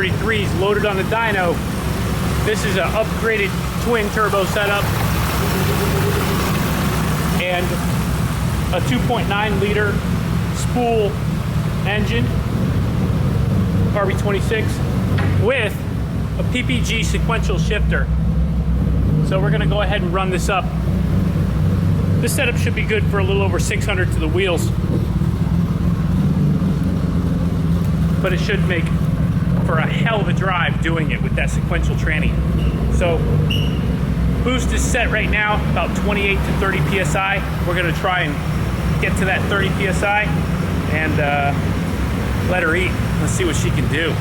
R33s loaded on the dyno. This is an upgraded twin turbo setup and a 2.9 liter spool engine, RB26, with a PPG sequential shifter. So we're gonna go ahead and run this up. This setup should be good for a little over 600 to the wheels, but it should make for a hell of a drive doing it with that sequential tranny. So boost is set right now about 28 to 30 PSI. We're gonna try and get to that 30 PSI and let her eat. Let's see what she can do.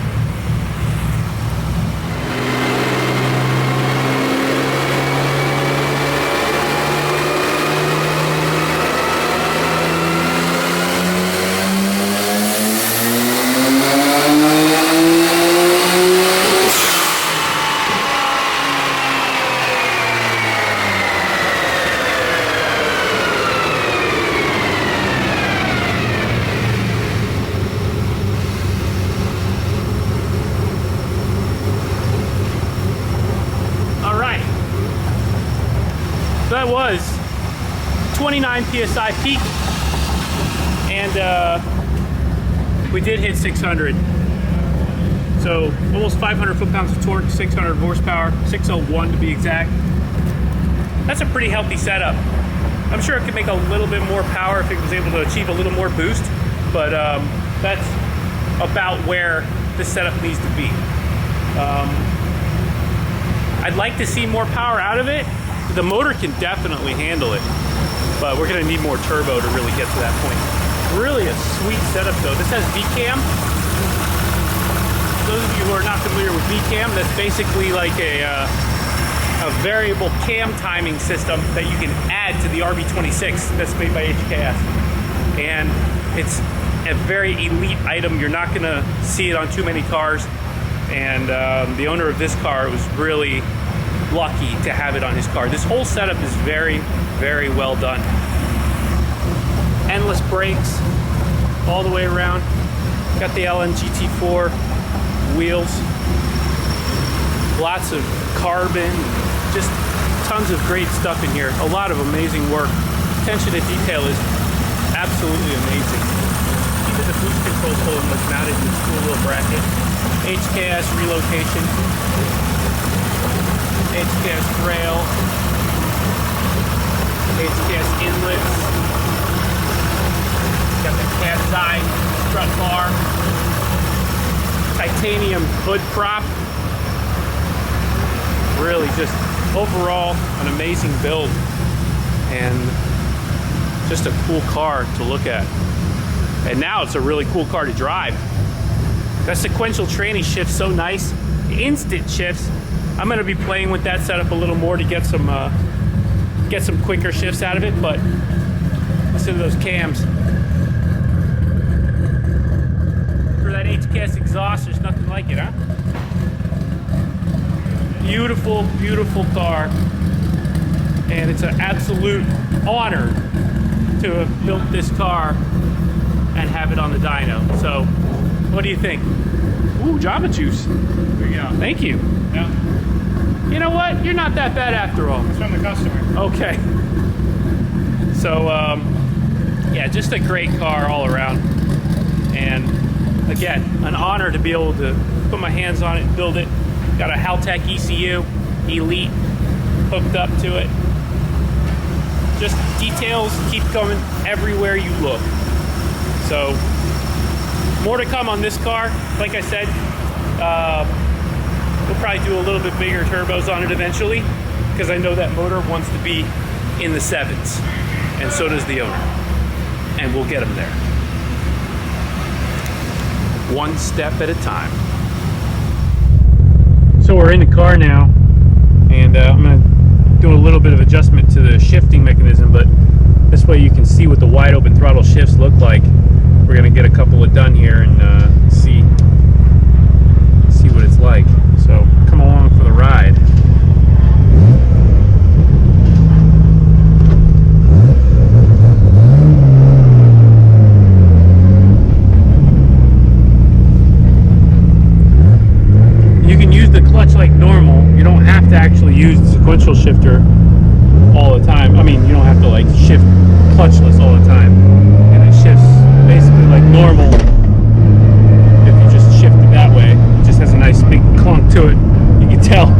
That was 29 PSI peak, and we did hit 600. So almost 500 foot-pounds of torque, 600 horsepower, 601 to be exact. That's a pretty healthy setup. I'm sure it could make a little bit more power if it was able to achieve a little more boost, but that's about where this setup needs to be. I'd like to see more power out of it. The motor can definitely handle it, but we're gonna need more turbo to really get to that point. Really a sweet setup though. This has V-cam. Those of you who are not familiar with V-cam, that's basically like a variable cam timing system that you can add to the RB26 that's made by HKS. And it's a very elite item. You're not gonna see it on too many cars. And the owner of this car was really lucky to have it on his car. This whole setup is very, very well done. Endless brakes all the way around. Got the LNGT4 wheels. Lots of carbon, just tons of great stuff in here. A lot of amazing work. Attention to detail is absolutely amazing. Even the boost control pulling was mounted in this cool little bracket. HKS relocation. HKS rail, HKS inlets, got the cat's eye strut bar, titanium hood prop. Really just overall an amazing build and just a cool car to look at. And now it's a really cool car to drive. That sequential tranny shifts so nice, instant shifts. I'm going to be playing with that setup a little more to get some quicker shifts out of it, but listen to those cams. For that HKS exhaust, there's nothing like it, huh? Beautiful, beautiful car, and it's an absolute honor to have built this car and have it on the dyno. So, what do you think? Ooh, Java Juice. There you go. Thank you. Yeah. You know what? You're not that bad after all. It's from the customer. Okay. So, yeah, just a great car all around. And again, an honor to be able to put my hands on it and build it. Got a Haltech ECU, Elite, hooked up to it. Just details keep coming everywhere you look. So, more to come on this car. Like I said, we'll probably do a little bit bigger turbos on it eventually, because I know that motor wants to be in the 7s, and so does the owner. And we'll get them there. One step at a time. So we're in the car now, and I'm going to do a little bit of adjustment to the shifting mechanism, but this way you can see what the wide open throttle shifts look like. We're going to get a couple of done here and see what it's like. So come along for the ride. sequential shifter all the time. I mean, you don't have to like shift clutchless all the time, and it shifts basically like normal. If you just shift it that way, it just has a nice big clunk to it. You can tell.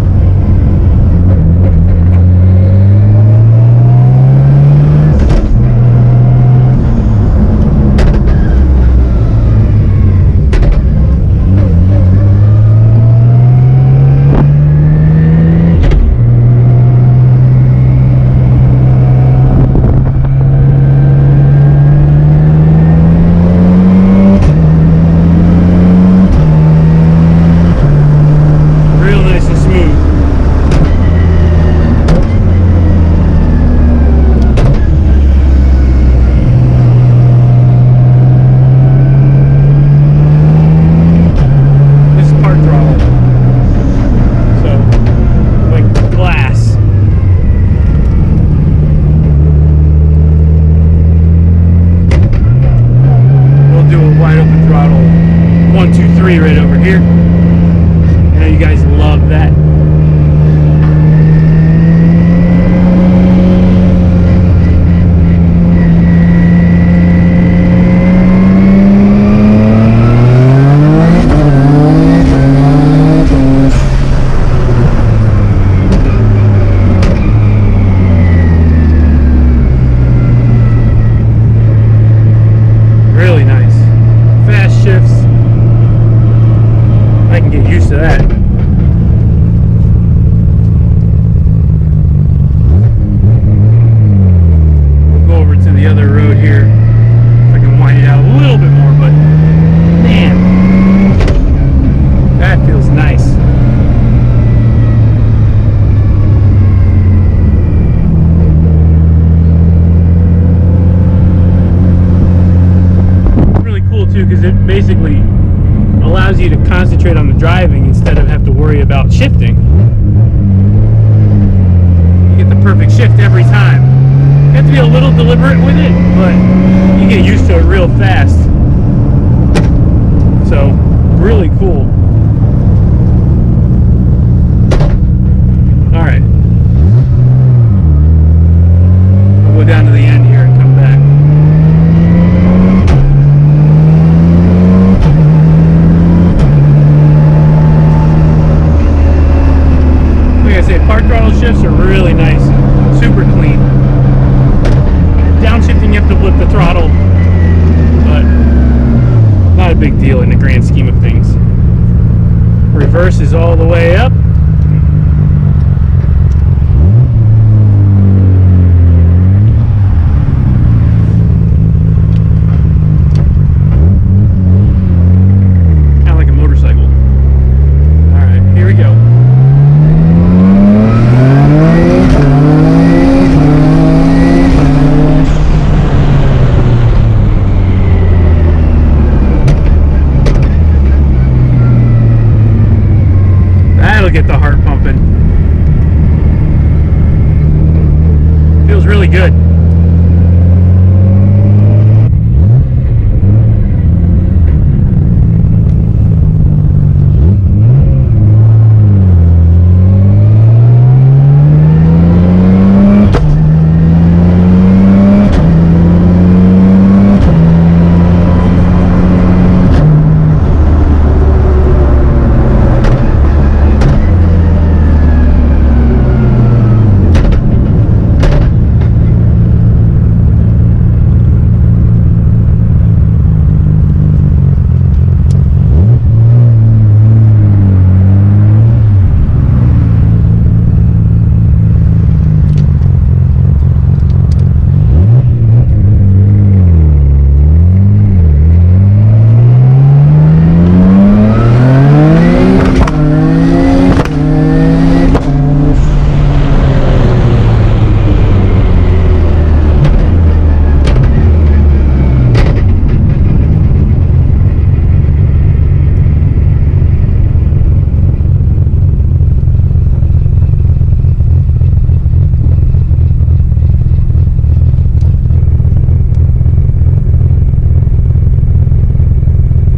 Right over here. I know you guys love that. Really nice. Fast shifts. I can get used to that. We'll go over to the other road here. If I can wind it out a little bit more, but man, that feels nice. It's really cool too, because it basically allows you to concentrate on the driving instead of have to worry about shifting. You get the perfect shift every time. You have to be a little deliberate with it, but you get used to it real fast. So, really cool. Alright. I'll go down to the end here and come back. Park throttle shifts are really nice, super clean. Downshifting, you have to flip the throttle, but not a big deal in the grand scheme of things. Reverse is all the way up. Kind of like a motorcycle. All right, here we go. Get the heart pumping. Feels really good.